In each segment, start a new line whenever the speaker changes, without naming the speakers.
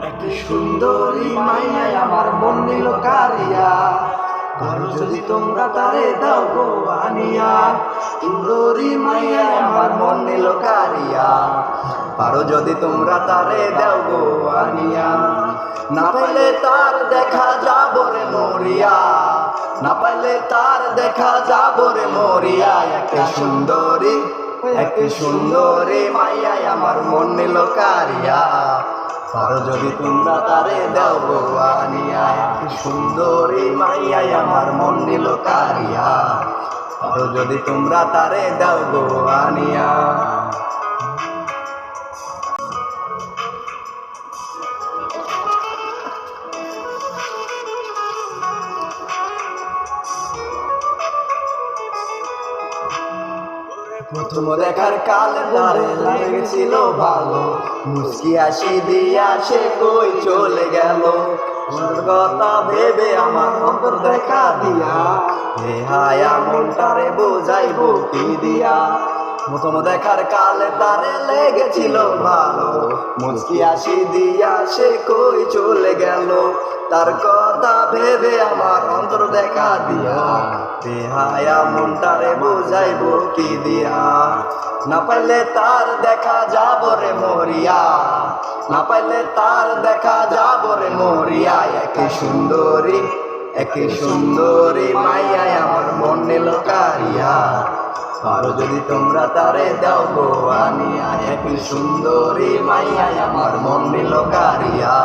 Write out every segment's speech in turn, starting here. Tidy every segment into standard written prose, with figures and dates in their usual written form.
একটি সুন্দরী মাইয়াই আমার মন নিল কারিয়া, পারো যদি তোমরা তারে দাও গো আনিয়া। সুন্দরী মাইয়াই আমার মন নিল কারিয়া, পারো যদি তোমরা তারে দাও গো আনিয়া। না পাইলে তার দেখা যাব রে মরিয়া, না পাইলে তার দেখা যাব রে মরিয়া। একটি সুন্দরী মাইয়াই আমার মন নিল কারিয়া, পারো যদি তোমরা তারে দাও গো আনিয়া। একটি সুন্দরী মাইয়াই আমার মন নিল কারিয়া, পারো যদি তোমরা তারে দাও গো আনিয়া। প্রথম দেখার কালে তারে লেগেছিল ভালো, মুস্কি হাসি দিয়া সে কই চলে গেল। কথা ভেবে আমার অন্তর দেখা দিয়া, হে হায়া মনটারে বোঝাইবো কি দিয়া। প্রথম দেখার কালে তারে লেগেছিল ভালো, মুস্কি হাসি দিয়া সে কই চলে গেল। তার কথা ভেবে আমার অন্তর দেখা দিয়া, বেহায়া মনটারে বুঝাইবো কি দিয়া। না পাইলে তার দেখা যাব রে মরিয়া, না পাইলে তার দেখা যাব রে মরিয়া। একটি সুন্দরী মাইয়াই আমার মন নিল কারিয়া, পারো যদি তোমরা তারে দাও গো আনিয়া। একটি সুন্দরী মাইয়াই আমার মন নিল কারিয়া,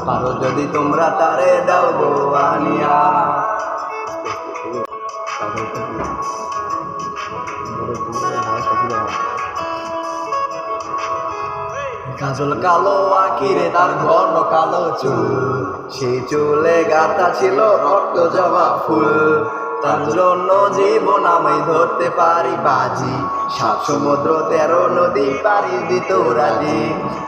পারো যদি তোমরা তারে দাও গো আনিয়া। কাজল কালো আঁকিরে তার ঘন কালো চুল, সেই চুলে গাঁথা ছিল রক্ত জবা ফুল। তার জন্য জীবন আমি ধরতে পারি বাজি, 7 সমুদ্র 13 নদী পাড়ি দিত রাজি।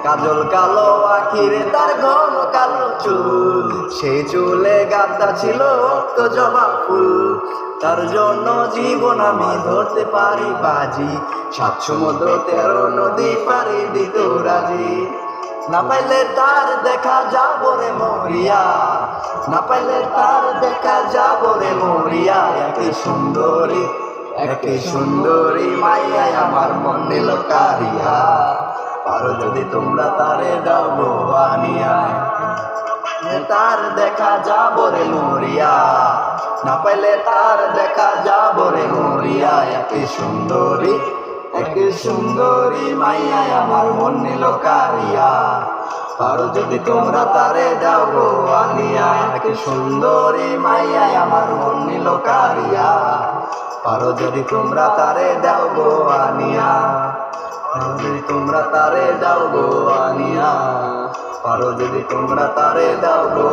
কাজল কালো আঁকিরে তার ঘন কালো চুল, সেই চুলে গাঁথা ছিল রক্ত জবা ফুল। তার জন্য জীবন আমি ধরতে পারি বাজি, 7 সমুদ্র 13 নদী পাড়ি দিত রাজি। না পাইলে তার দেখা যাব রে মরিয়া, না পাইলে তার দেখা যাব রে মরিয়া। একটি সুন্দরী মাইয়াই আমার মন নিল কারিয়া, পারো যদি তোমরা তারে দাও গো আনিয়া। তার দেখা যাব রে মরিয়া, না পাইলে তার দেখা যাব রে মরিয়া। একটি সুন্দরী মাইয়াই আমার মন নিল কারিয়া, পারো যদি তোমরা তারে দাও গো আনিয়া। একটি সুন্দরী মাইয়াই আমার মন নিল কারিয়া, পারো যদি তোমরা তারে দাও গো আনিয়া। পারো যদি তোমরা তারে দাও গো আনিয়া, পারো যদি তোমরা তারে দাও গো।